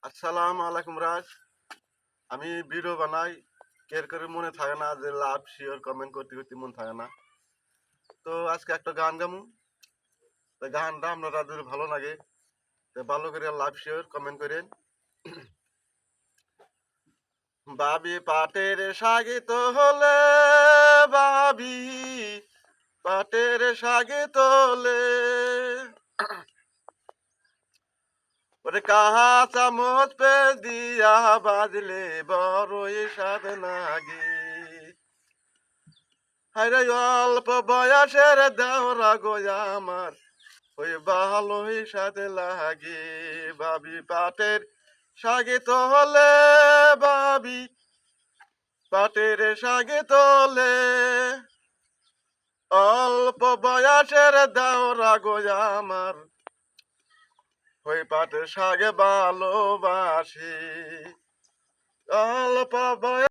আসসালামু আলাইকুম রাজ। আমি ভিডিও বানাই, কেয়ার করে মনে থাকে না যে লাভ শেয়ার কমেন্ট করতে করতে মন থাকে না। তো আজকে একটা গান গামু। তো গানটা আপনারা যদি ভালো লাগে তো ভালো করে লাভ শেয়ার কমেন্ট করেন। বাবি পাটের শাগিত হলে, বাবি পাটের শাগিত হলে, ওরে কাহা চামচ পে দিয়া বাজলে বড়ই স্বাদ লাগে। হায়রে অল্প বয়সের দেওরা গো আমার, ওই ভালোই সাথে লাগে। বাবি পাটের শাগে তোলে, বাবি পাটের শাগে তোলে, অল্প বয়সের দেওরা গো আমার, ওই পাটের শাগে ভালোবাসি। অল্প বয়স